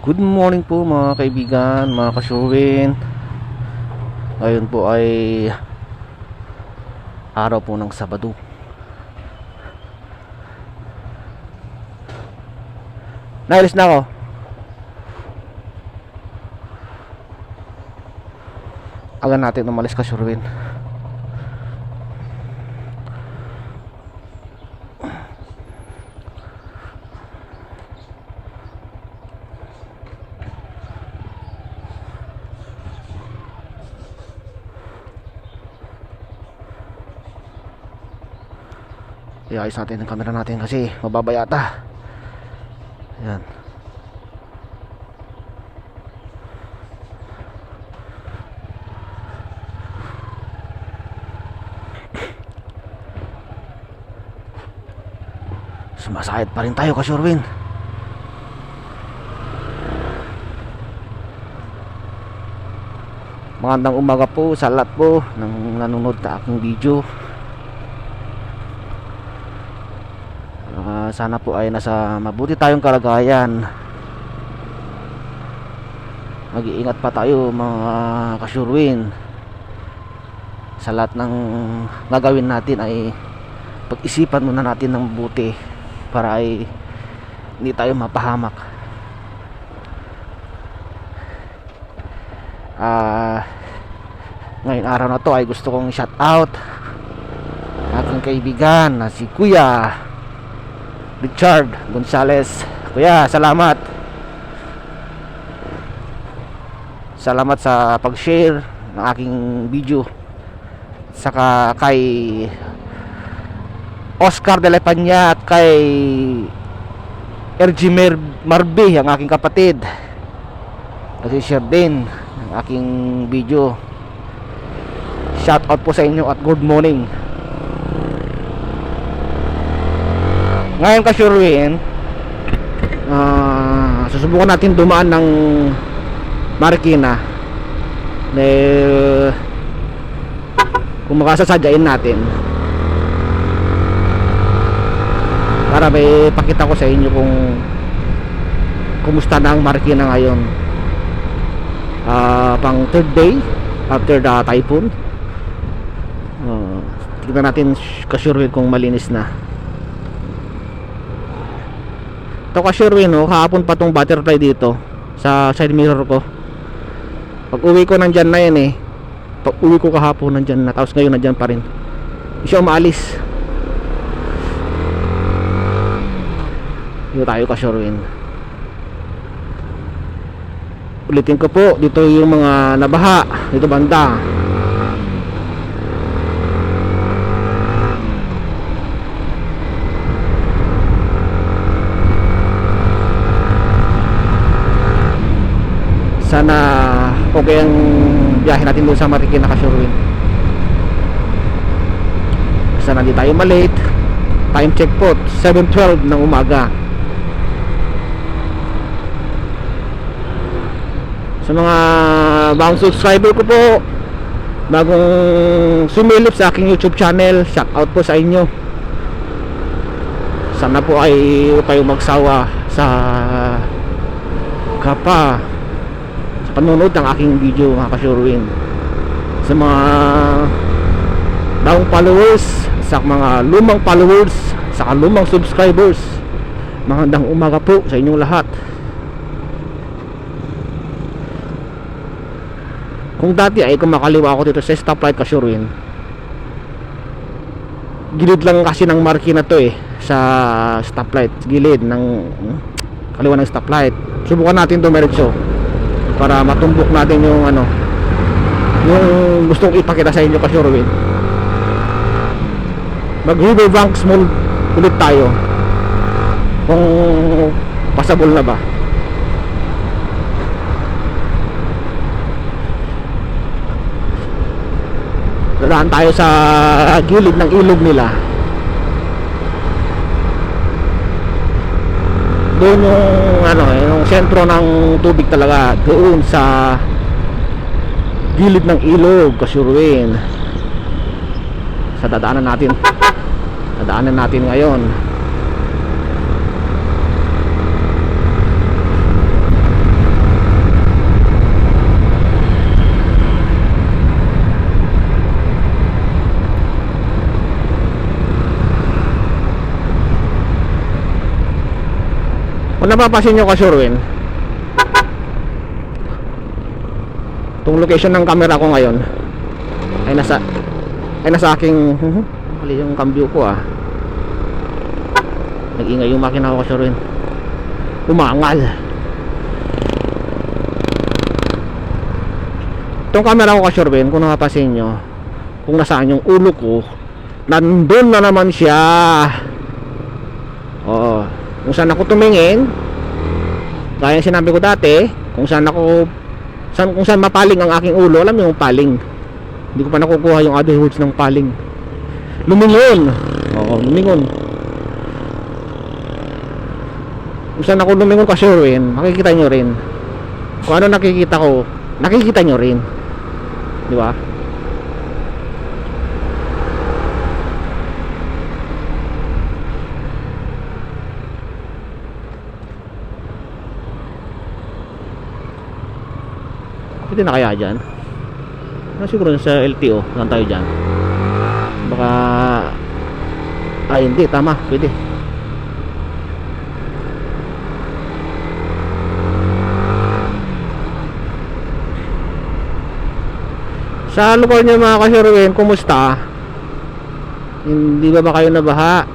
Good morning po mga kaibigan, mga kasyuwin. Ngayon po ay araw po ng Sabado. Nailis na ako. Aga natin umalis, kasyuwin. Iayos natin ang camera natin kasi mababa yata. Ayan. Sumasahid pa rin tayo, kasyurwin. Magandang umaga po sa lahat po ng nanonood na aking video. Sana po ay nasa mabuti tayong kalagayan. Mag-iingat pa tayo mga kasyurwin. Sa lahat ng gagawin natin ay pag-isipan muna natin ng mabuti para ay hindi tayo mapahamak. Ngayon araw na to ay gusto kong shout out aking kaibigan na si Kuya Richard Gonzales. Kuya, salamat. Salamat sa pag-share ng aking video. Saka kay Oscar de la Peña at kay RG Marby, ang aking kapatid. Kasi share din ng aking video. Shout out po sa inyo at good morning. Ngayon kasyurwin, susubukan natin dumaan ng Marikina. Kung makasasadyain natin para may pakita ko sa inyo kung kumusta na ang Marikina ngayon. Pang third day after the typhoon. Tignan natin kasyurwin kung malinis na. Ito kasyurwin, kahapon pa tong butterfly dito sa side mirror ko. Pag uwi ko nandyan na yan Pag uwi ko kahapon nandyan na, tapos ngayon nandyan pa rin. Hindi siya umaalis. Dito tayo kasyurwin. Ulitin ko po, dito yung mga nabaha dito banda. Sana okay ang biyahe natin doon sa Marikina kasyurwin. Sana hindi tayo malate. Time check po 7:12 ng umaga. Sa mga bagong subscriber ko po, bagong sumilip sa aking YouTube channel, shout out po sa inyo. Sana po ay kayo magsawa sa panonood ng aking video mga kasyurwin. Sa mga bagong followers, sa mga lumang followers, sa lumang subscribers, magandang umaga po sa inyong lahat. Kung dati ay kumakaliwa ako dito sa stoplight kasyurwin, gilid lang kasi ng Marikina to sa stoplight, gilid ng kaliwa ng stoplight. Subukan natin dumiretso para matumbok natin yung yung gustong ipakita sa inyo kasyurwin. Mag riverbanks mall ulit tayo kung passable na ba. Dadaan tayo sa gilid ng ilog nila. Doon yung sentro ng tubig talaga, doon sa gilid ng ilog kasyurwin. Sa dadaanan natin ngayon. Kung napapasin nyo ka Sherwin, itong location ng camera ko ngayon ay nasa aking mali yung cambio ko nag-ingay yung makina ko ka Sherwin, umangal. Itong camera ko ka Sherwin, kung napapasin nyo, kung nasaan yung ulo ko, nandun na naman siya. Oo, kung saan ako tumingin, gaya sinabi ko dati, kung saan mapaling ang aking ulo, alam mo yung paling, hindi ko pa nakukuha yung other words ng paling, lumingon. Oo, lumingon. Kung saan ako lumingon ka Sherwin, makikita nyo rin. Kung ano nakikita ko, nakikita nyo rin, di ba? Pwede na kaya dyan? Siguro sa LTO saan tayo dyan? Baka hindi, tama, pwede. Sa lugar nyo mga ka-Sherwin, kumusta? Hindi ba kayo nabaha?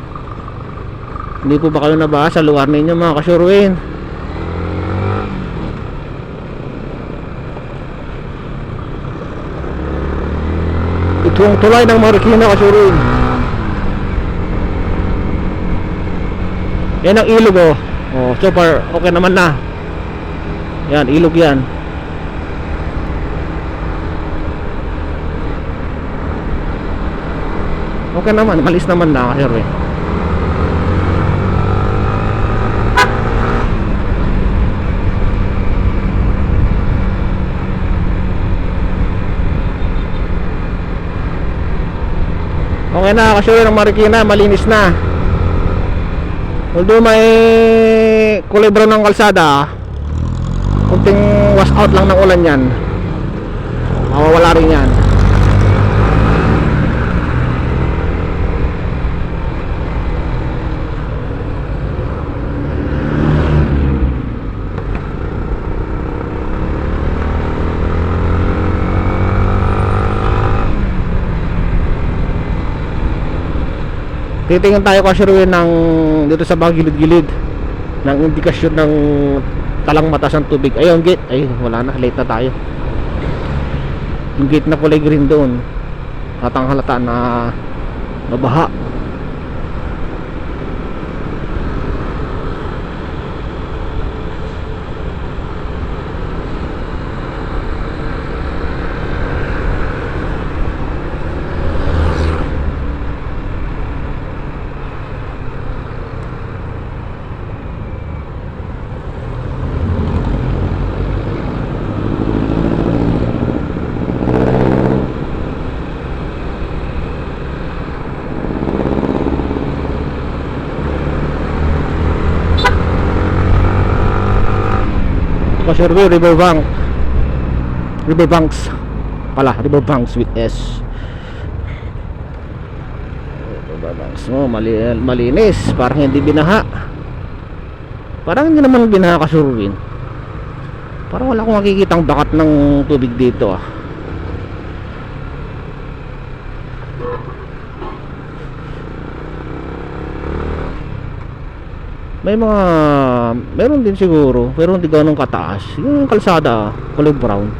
Hindi po ba kayo nabaha sa lugar ninyo mga ka-Sherwin? Itong tulay ng Marikina ka-Sherwin, yan ang ilog so far okay naman na. Yan, ilog yan. Okay naman, malis naman na ka-Sherwin. Okay na ka-Sherwin ang Marikina, malinis na. Although may kulay brown ng kalsada, kunting wash out lang ng ulan yan, mawawala rin yan. Titingin tayo kasi rin ng dito sa mga gilid-gilid ng indikasyon ng talang mataas ng tubig. Ayun, gate. Ay, wala na, late na tayo. Yung gate na kulay green doon, hatang halata na nabaha. Survey Riverbanks pala, Riverbanks with S. Riverbanks mo, malinis, parang hindi binaha. Parang hindi naman binaha ka Sherwin. Parang wala akong makikitang bakat ng tubig dito May meron din siguro, pero hindi ganun kataas. Yung kalsada, kulay brown.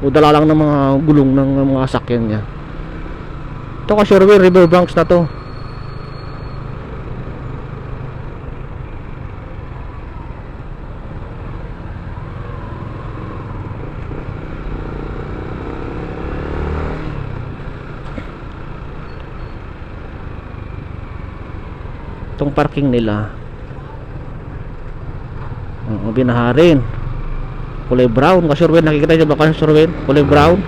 O dala lang ng mga gulong ng mga sakyan niya. Ito ka Sherwin, Riverbanks na to. Itong parking nila binaharin, kulay brown ka Sherwin. Nakikita niyo ba ka Sherwin? Kulay brown.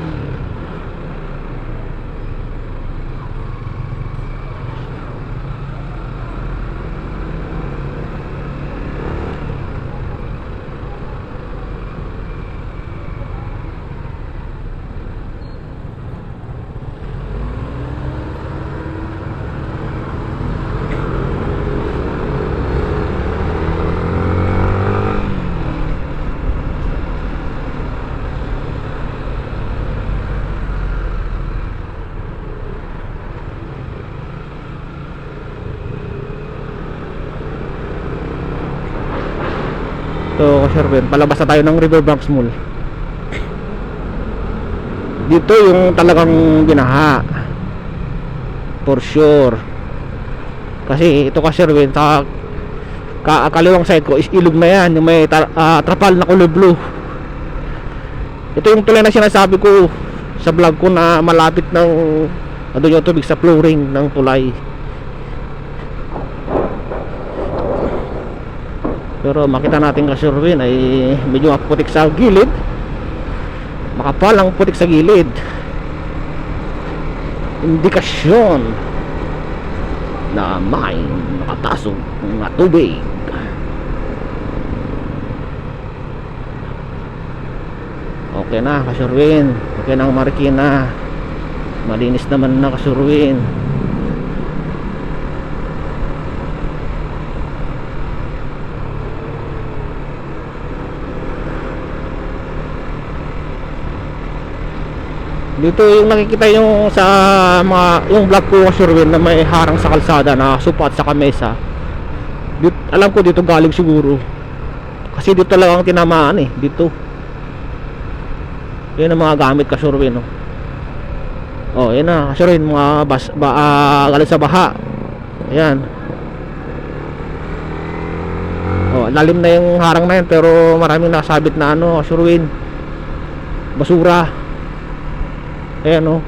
So Sherwin, palabas na tayo ng Riverbanks Mall. Dito yung talagang binaha for sure. Kasi ito ka Sherwin, sa kaliwang side ko is ilog na yan, yung may trapal na kulay blue. Ito yung tulay na sinasabi ko sa vlog ko na malapit ng ano yung tubig sa flooring ng tulay. Pero makita natin ka Sherwin ay medyo maputik sa gilid, makapal ang putik sa gilid, indikasyon na may nakatasong na tubig. Okay na Kasurwin, okay na ang Marikina, malinis naman na Kasurwin. Dito yung nakikita yung sa mga yung vlog ko Kasurwin na may harang sa kalsada na supat sa mesa. Dito, alam ko dito galing siguro. Kasi dito talagang tinamaan eh, dito. Yan ang mga gamit Kasurwin, no? Oh, yan na Kasurwin, mga galing sa baha. Ayan. Oh, lalim na yung harang na yan, pero maraming nakasabit na ano Kasurwin, basura. Ayan, no?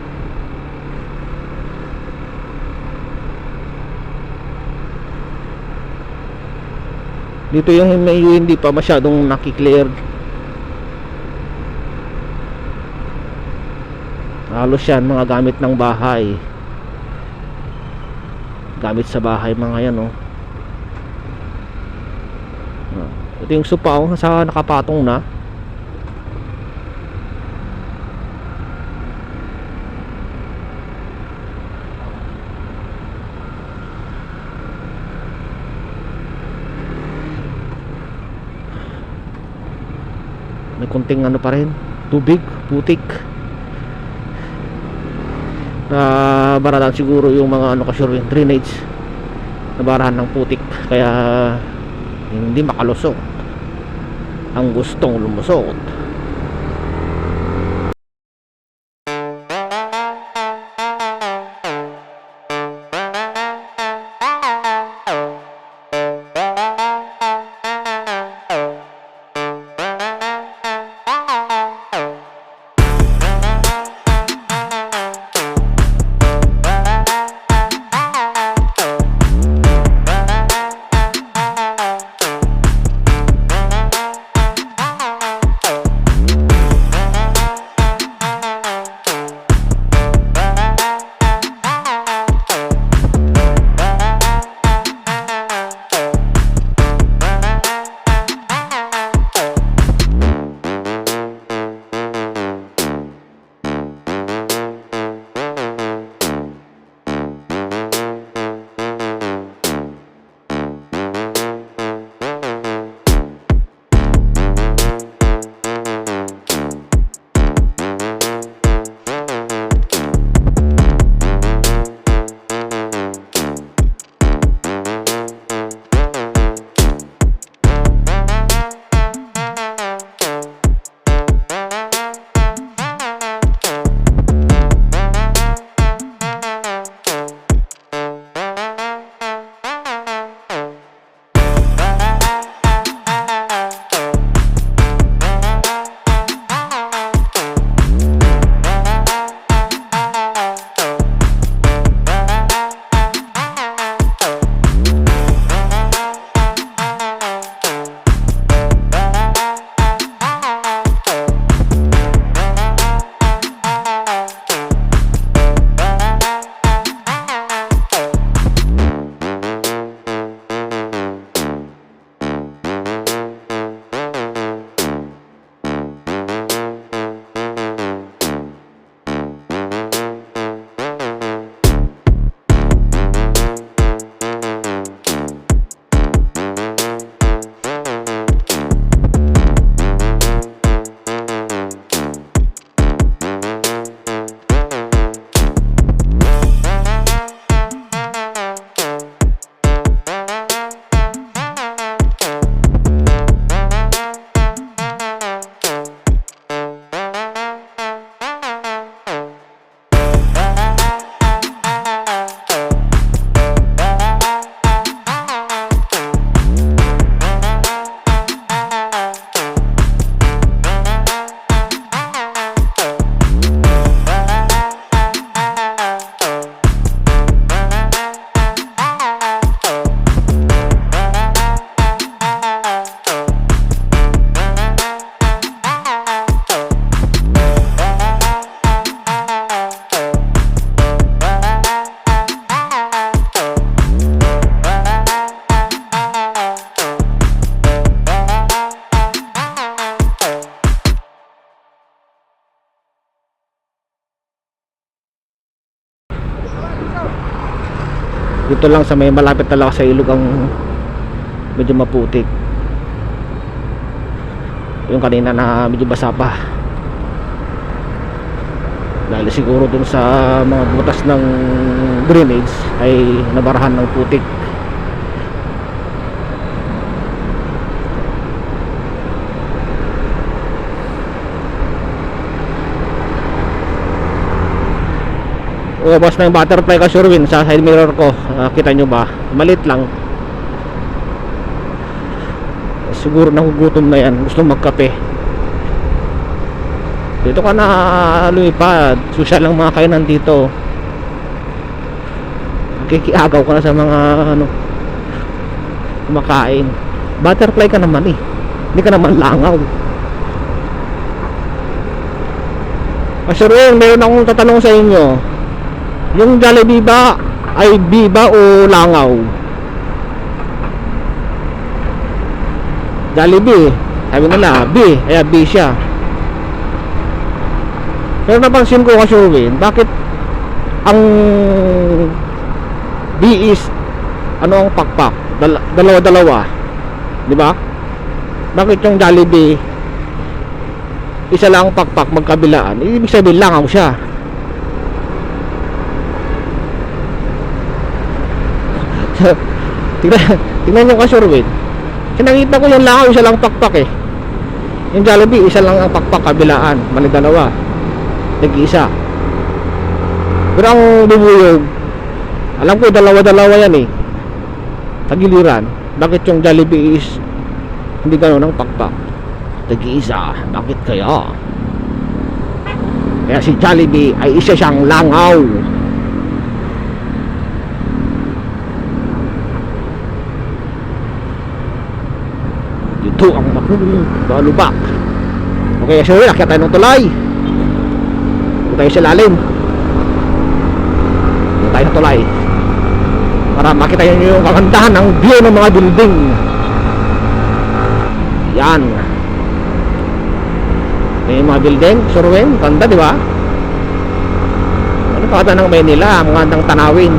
Dito yung medyo hindi pa masyadong nakiklear. Halos yan mga gamit ng bahay, gamit sa bahay mga yan, no? Ito yung sopa sa nakapatong na. May kunting ano pa rin, tubig, putik. Barahan siguro yung mga ano Kasurwin, drainage, nabarahan ng putik, kaya hindi makalusot ang gustong lumusot. Dito lang sa may malapit talaga sa ilog ang medyo maputik. Yung kanina na medyo basa pa, dahil siguro dun sa mga butas ng drainage ay nabarahan ng putik. Ubos na yung butterfly ka, Sherwin, sa side mirror ko. Kita nyo ba? Malit lang. Siguro nagugutom na yan, gusto magkape. Dito ka na lumipad. Social lang mga kainan dito. Kikiagaw ka na sa mga kumakain. Butterfly ka naman eh, hindi ka naman langaw. Sherwin, meron akong tatanong sa inyo. Yung Jollibee ba ay B ba o langaw? Jollibee, sabi nila B, kaya B siya. Pero napansin ko kasi, Sherwin, bakit ang B is ano ang pakpak? Dalawa-dalawa, di ba? Bakit yung Jollibee isa lang ang pakpak magkabilaan? Ibig sabihin langaw siya. tingnan nyo ka, Sherwin. Nakita ko yung langaw isa lang pakpak eh. Yung Jollibee isa lang ang pakpak kabilaan, mali dalawa, nag-iisa. Pero ang bubuyog, alam ko dalawa-dalawa yan eh, tagiliran. Bakit yung Jollibee is hindi gano'n ang pakpak, nag-iisa? Bakit kaya? Kaya si Jollibee ay isa siyang langaw. Ito ang balubak. Okay, so akyat tayo ng tulay. Ito tayo sa lalim. Ito tayo sa tulay para makita nyo yung kagandahan ng view ng mga building. Yan. May mga building, Sherwin, ganda, di ba? Ano pa ng Maynila, mga gandang tanawin.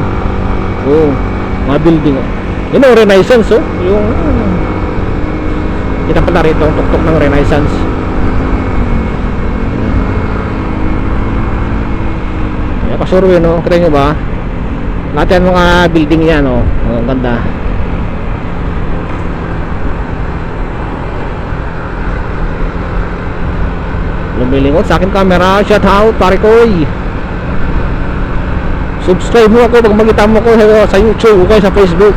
Oh, mga building. Yun ang Renaissance, oh. Yung kita pala rito ang tuktok ng Renaissance. Ayan pa, Sherwin, no? Kita nyo ba? Lahat yan mga building yan, no? Ang ganda. Lumilingot sa akin camera. Shout out, pare koy. Subscribe mo ako pag makita mo ko sa YouTube o sa Facebook.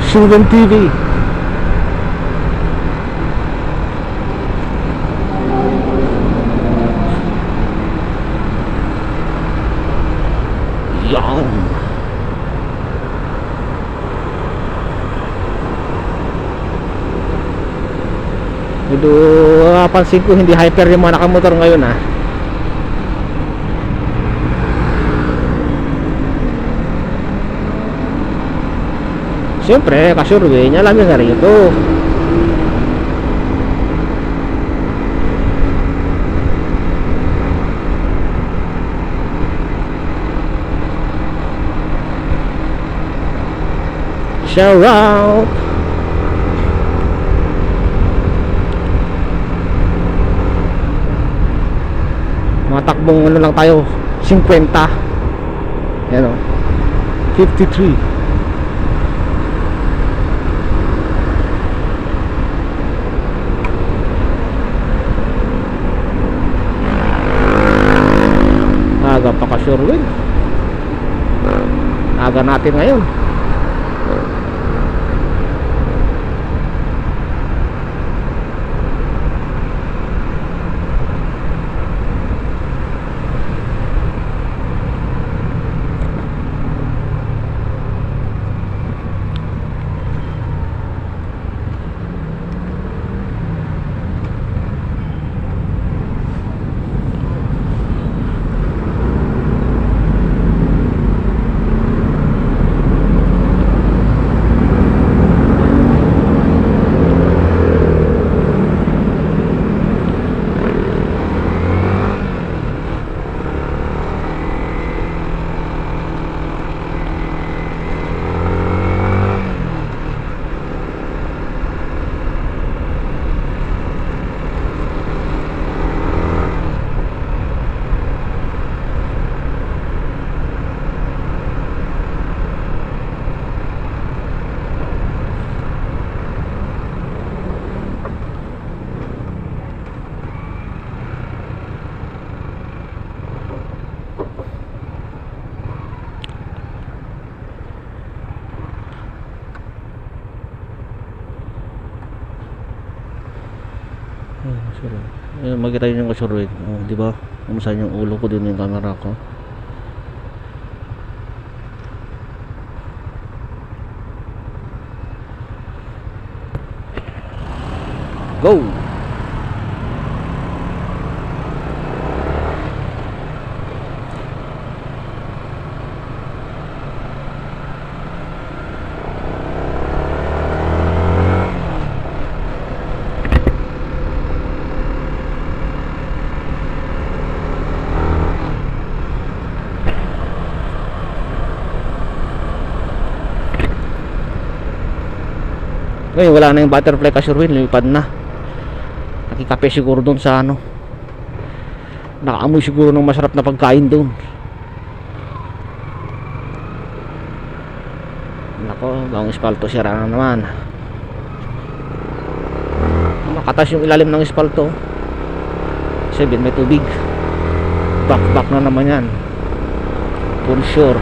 Sherwin TV. Yan. Medyo pansin ko hindi hyper yung mga nakamotor ngayon ah. Siyempre, kasurvey niya, alam niya na rin ito. Shout out. Mga takbong ano lang tayo, 50. Yan o, 53. Aga pa ka, Sherwin. Aga natin ngayon. Makita nyo yung Kasherwin. Oh, di ba? Kung saan yung ulo ko, din yung camera ko. Go! Ngayon wala na yung butterfly Kasherwin, lumipad na. Nakikape siguro doon sa ano. Nakaamoy siguro ng masarap na pagkain doon. Nako, bang espalto sira na naman. Makatas yung ilalim ng espalto. Sabihin may tubig. Back na naman yan. For sure.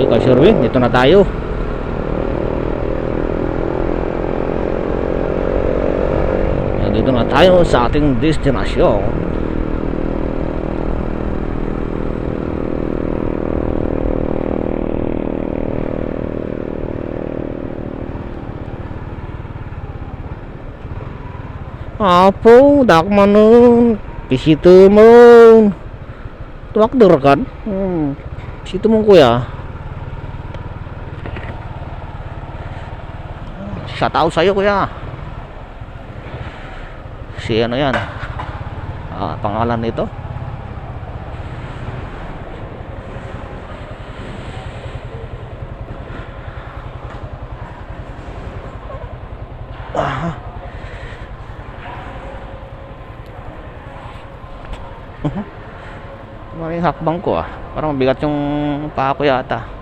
Kasherwin, dito na tayo. Dito na tayo sa ating destinasyon. Apo, dakman nun. Pisito mo. Tuwak durakan. Pisito mo kuya. Shout out sa'yo kuya. Si ano yan, pangalan nito maraming hakbang ko parang mabigat yung paa ko yata.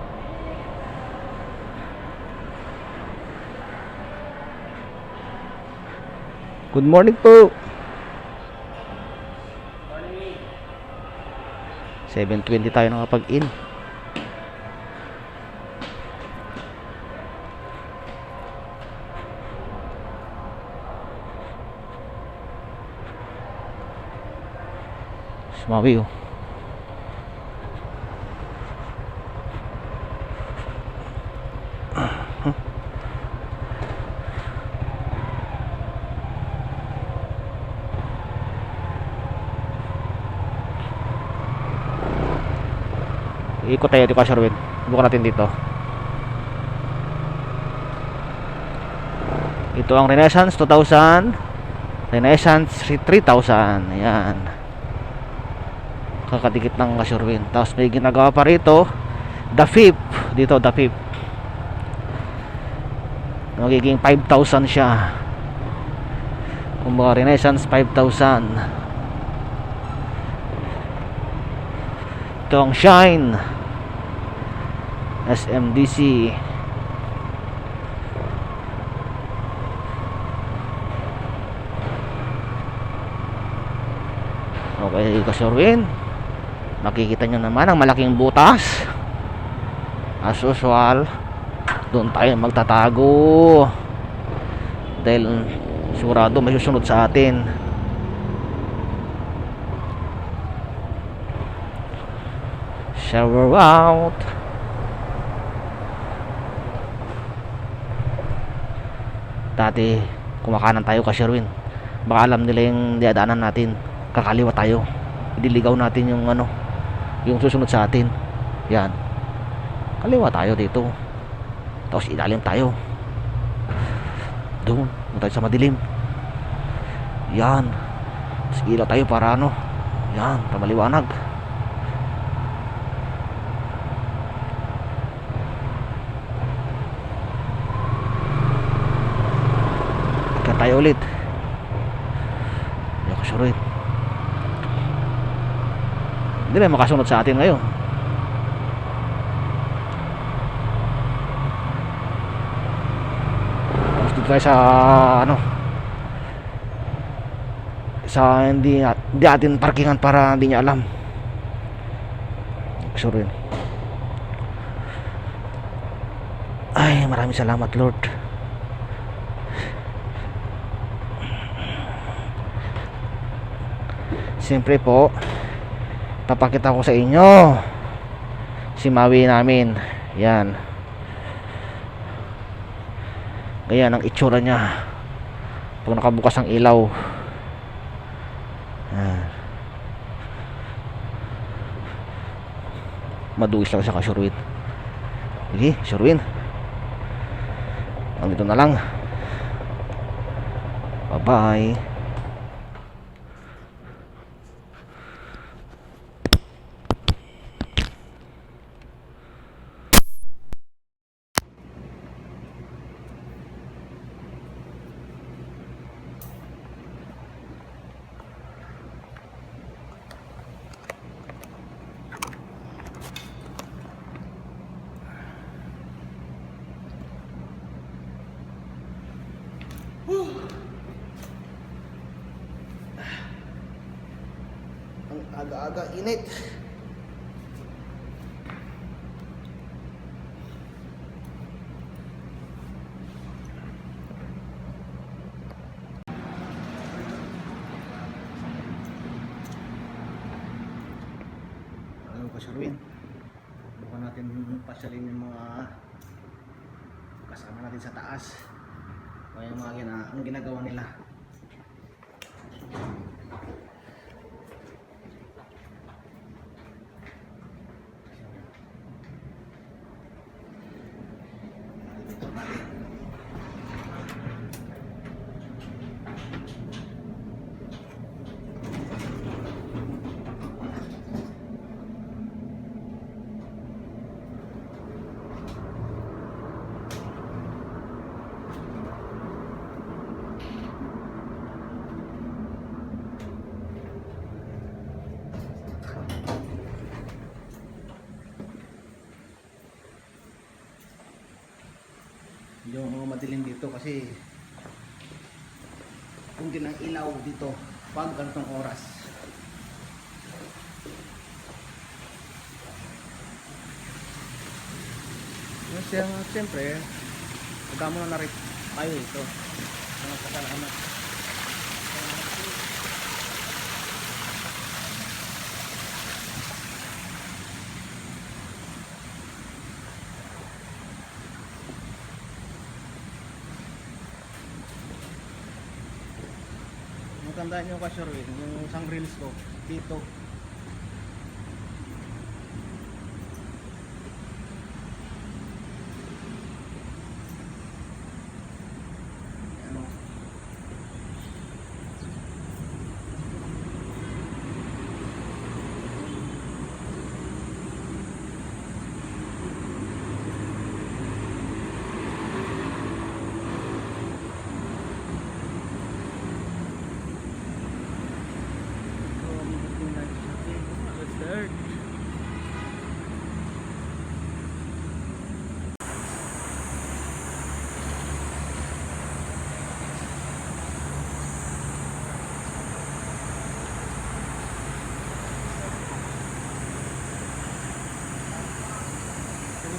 Good morning po. 7:20 tayo nakapag-in. Sumawi oh. Ikot tayo dito Kasherwin. Bukan natin dito. Ito ang Renaissance 2000, Renaissance 3000. Ayan. Kakadikit ng Kasherwin. Tapos may ginagawa pa rito, The Fifth. Dito The Fifth. Magiging 5,000 siya. Kumbaga Renaissance 5,000. Ito ang Shine SMDC. Okay Kasherwin, makikita nyo naman ang malaking butas. As usual, doon tayo magtatago dahil sigurado may susunod sa atin. Shower out. Dati kumakanan tayo ka Sherwin, baka alam nila yung diadaanan natin, kakaliwa tayo, idiligaw natin yung ano, yung susunod sa atin. Yan, kaliwa tayo dito, tapos ilalim tayo doon tayo sa madilim. Yan, tapos ilaw tayo para ano, yan, para maliwanag. Tayo ulit. Yung kasurit. Hindi na makasunod sa atin ngayon. Tapos dito tayo sa ano, sa hindi atin parkingan para hindi niya alam. Kasurit. Ay, maraming salamat Lord. Siyempre po, papakita ko sa inyo si Maui namin. Yan, ganyan ang itsura niya pag nakabukas ang ilaw. Yan. Maduwis lang siya ka Sherwin. Sige Sherwin, dito na lang. Bye bye. Ang aga-aga init. Ano pa Sherwin? Bukan natin pasyalin yung mga kasama natin sa taas. Kaya yung mga ang ginagawa nila. Yung mga madilim dito kasi kung din ang ilaw dito pag ganitong oras. Siyempre pagkamo na rin tayo ito mga kasalanan. Tandaan nyo ka Sherwin, yung isang reels ko dito ano,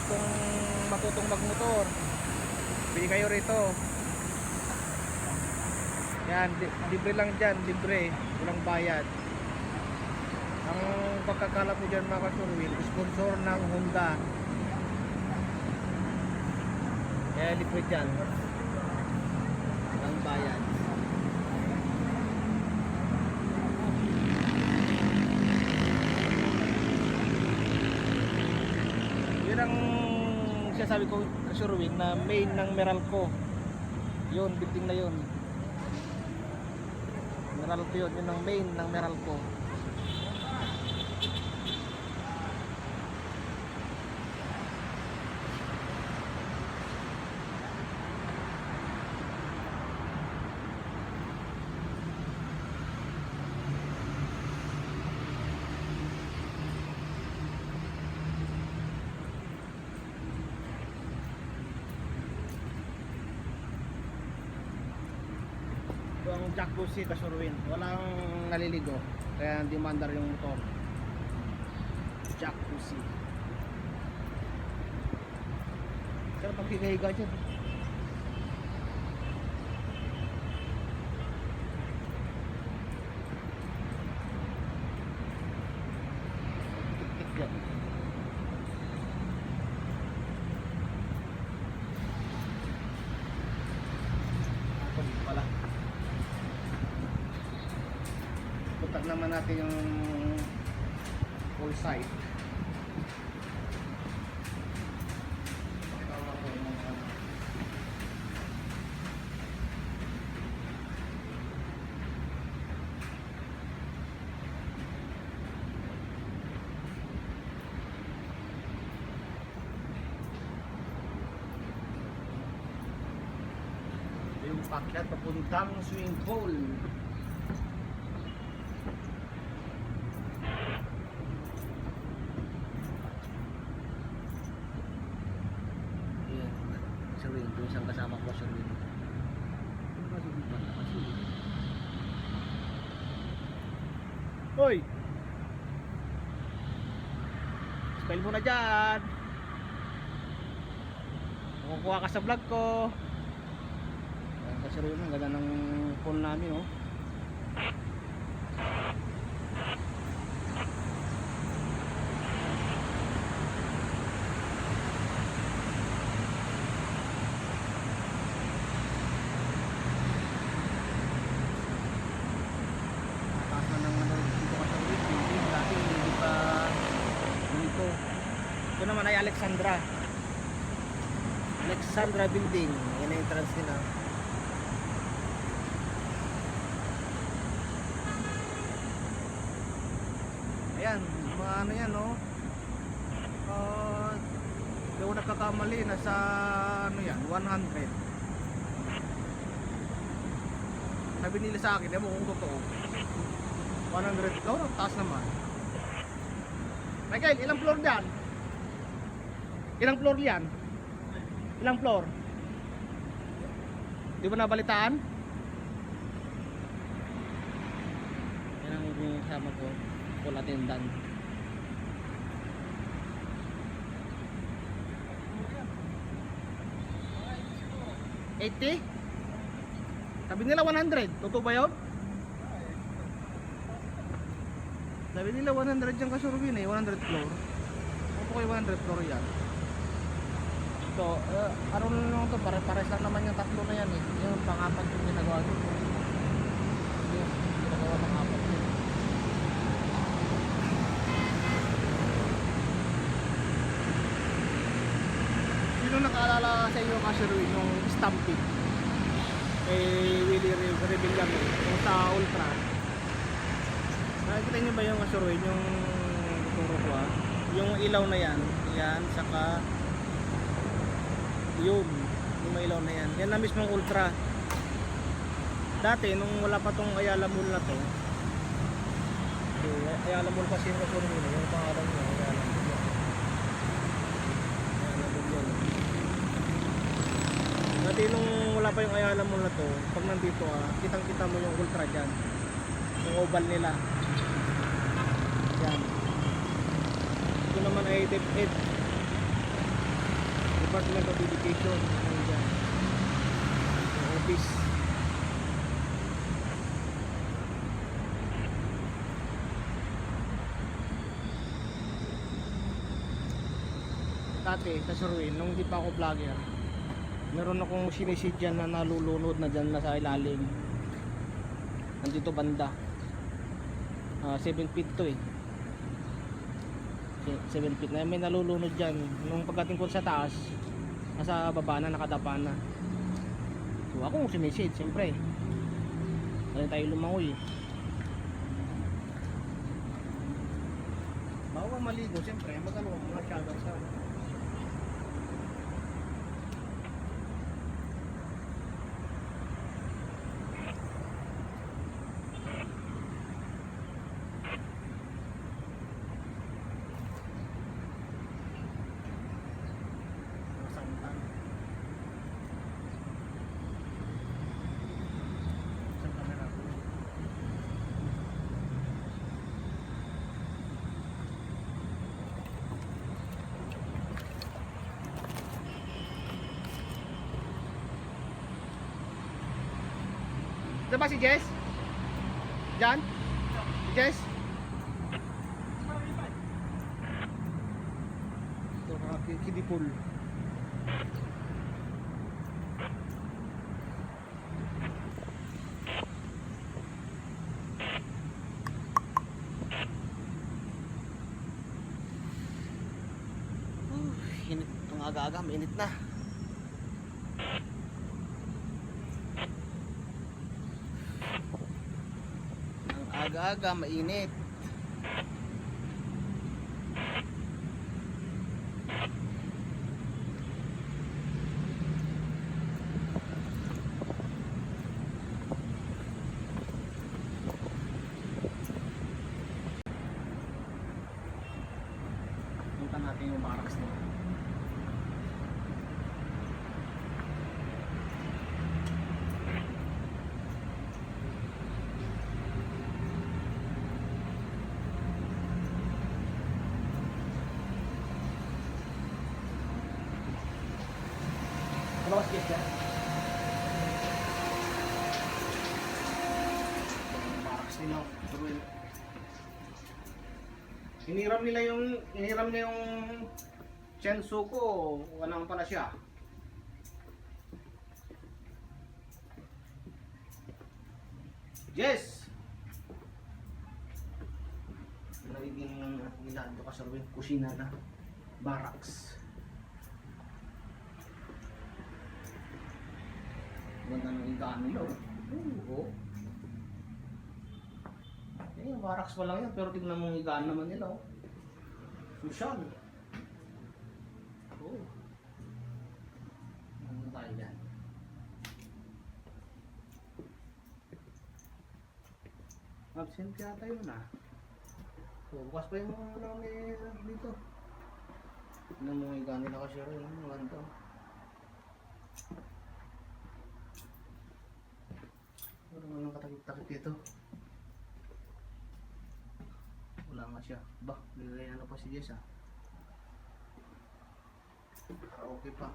kung matutong magmotor, bili kayo rito. Yan, libre lang dyan, libre, walang bayad. Ang pagkakalap mo dyan mga kasurwin, sponsor ng Honda. Kaya libre dyan. ang bayan. Yun ang sinasabi ko, Kasurwin, na main ng Meralco. Yun, building na yun. Meralco yun, yun ang main ng Meralco. Ito ang jacuzzi, Kasurwin. Walang naliligo, kaya hindi mandar yung motor. Jacuzzi. Sarap maghiga-higa dyan. Tik-tik yan. Ako dito pala. Putak naman natin yung full site. Yung pakyat papuntang swimming pool. Sherwin, yung isang kasama ko, Sherwin. Hoy! Spell mo na dyan! Kukuha ka sa vlog ko. Ayan ka, Sherwin, ang ganda ng phone namin, oh. Ito naman ay Alexandra Building. Yan ang entrance nila. Ayan, mga ano yan, no? Hindi ako nagkakamali, nasa ano yan, 100. Sabi nila sa akin, ewan kung totoo, 100. Ikaw na, taas naman. Michael, ilang floor dyan? Ilang floor yan? Ilang floor? Di ba nabalitaan? Yan ang kasama ko. Full attendant. $80? Sabi nila 100. Totoo ba yun? Sabi nila 100 yung Kasurwin, 100 floor. Opo kayo 100 floor yan. So, ano lang ito, pares lang naman yung tatlo na yan eh. Yung pang-apat yung ginagawa ito. Yung ginagawa pang-apat yun. Sino nakaalala sa iyo, Kasurwin, yung stampede? Willie Rebillame, yung sa Ultra. Nakikita nyo ba yung Kasurwin, yung turo ko yung ilaw na yan, saka yung may ilaw na yan, yan na mismong Ultra. Dati nung wala pa tong Ayala Mall na to, Ayala Mall kasi yung Kasurwin, yung pangalan niya Ayala Mall. Ayala Mall yun. Dati nung wala pa yung Ayala Mall na to, pag nandito kitang kita mo yung Ultra dyan, yung oval nila yan. Ito naman ay DepEd, Department of Education. Ayan, yung office. Dati, Kasurwin, nung hindi pa ako vlogger, Meron akong sinisid dyan na nalulunod na dyan na sa ilalim. Nandito banda. 7 feet to eh. 7 feet na may nalulunod dyan. Nung pagdating ko sa taas, nasa baba na, nakadapa na. So ako sinisid, siyempre. Kaya tayo lumangoy. Bago ka maligo, siyempre, magano mga shower sa masamtan. Sa camera ko. Ito ba si Jess? Jan? Si Jess? Ito mga kidipul. Init itong aga-aga, mainit na. Ang aga-aga, mainit. Punta natin yung barracks nila. Ano kasi yan? Barracks nila. Turuin. Hiniram niya yung Chensu ko. Walang pala siya. Yes! Nagiging nilado ka sa kusina na barracks. Ganda ng ikaan nila. Oo. Yung barracks pa lang yan, pero tignan mo yung ikaan naman nila. Social. Oo. Ano tayo dyan? Absent yata yun ah. So, bukas pa yung mga namin dito. Tignan mo yung ikaan nila kasi rin. Ano ganito? Ano naman ang katakit-takit dito? Wala nga siya. Bah, nilagay ano pa si Jess ah. Okay pa.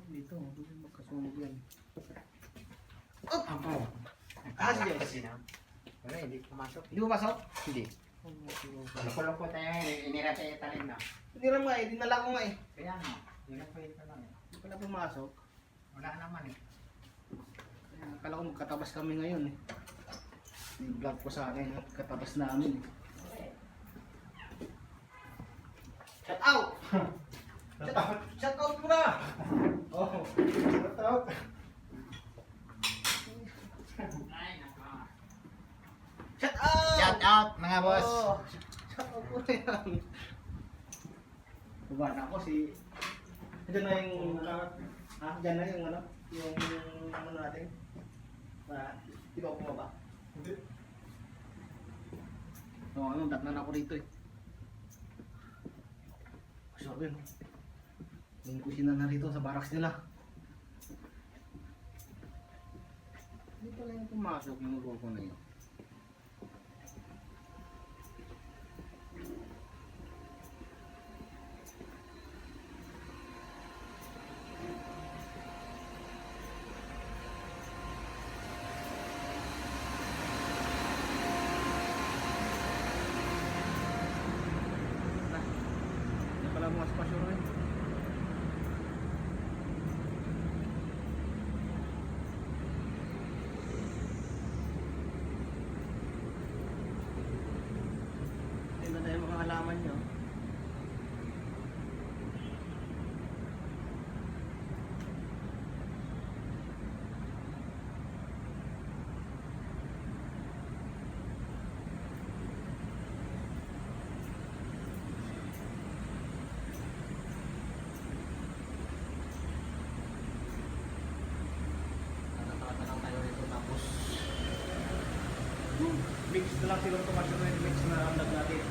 Dito, dito magkasunog yan. Oh! Ako. Ah, si Jess. Wala, hindi pumasok. Hindi mo pasok? Hindi. Loko-loko tayo, inira tayo talin na. Hindi rin nga eh, dinala ko nga eh. Kaya nga, hindi pa ito lang eh. Hindi pala pumasok. Wala naman eh. Kaya akala ko magkatabas kami ngayon eh. I-vlog ko sa akin, magkatabas namin eh. Shout out! Shout out mo na! Oh, shout out! Ay, nako. Shout out! Shout out mga boss! Oh, shout out mo na yan. Baba na ako si... Diyan na yung... Diyan na yung ano? Yung ano natin? Di ba bumaba? Hindi. Oo, ano, datnan ako rito eh. Sorry, no? Yung kusina na rito sa barracks nila. Hindi pala yung pumasok yung loko na yun. mga spasyon rin. Hindi na tayo mga halaman nyo. Nakakata lang tayo rito tapos mix na lang silang tumasyon na mix na vlog natin.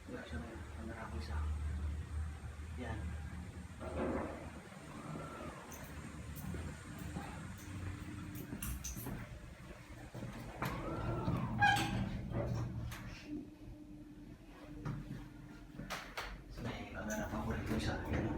Wala siya ngayon. Camera ko isa. Yan. So, may camera favorite ko isa. Yan.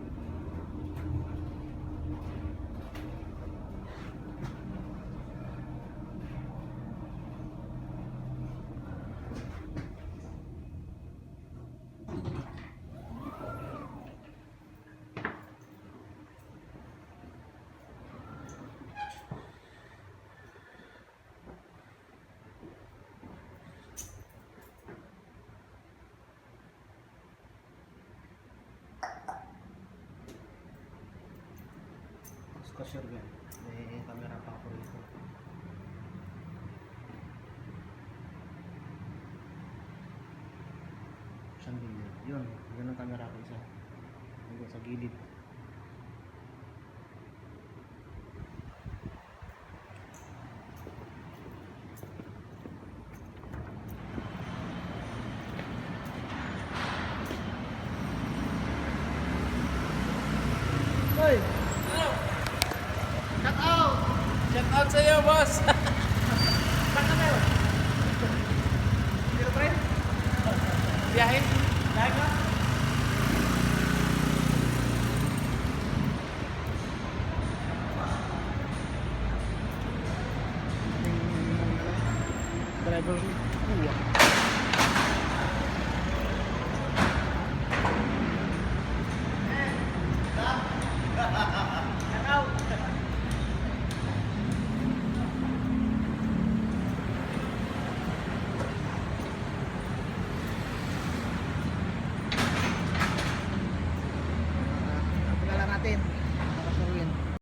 Sure yan. May camera pa ako rito. Saan din yun? Yun. Yun ang camera ko isa. Yun sa gilid. Hoy! Shout out sa iyo, boss. Saan ka tayo? Dito pa rin? Biyahe. Dahil ka? Driver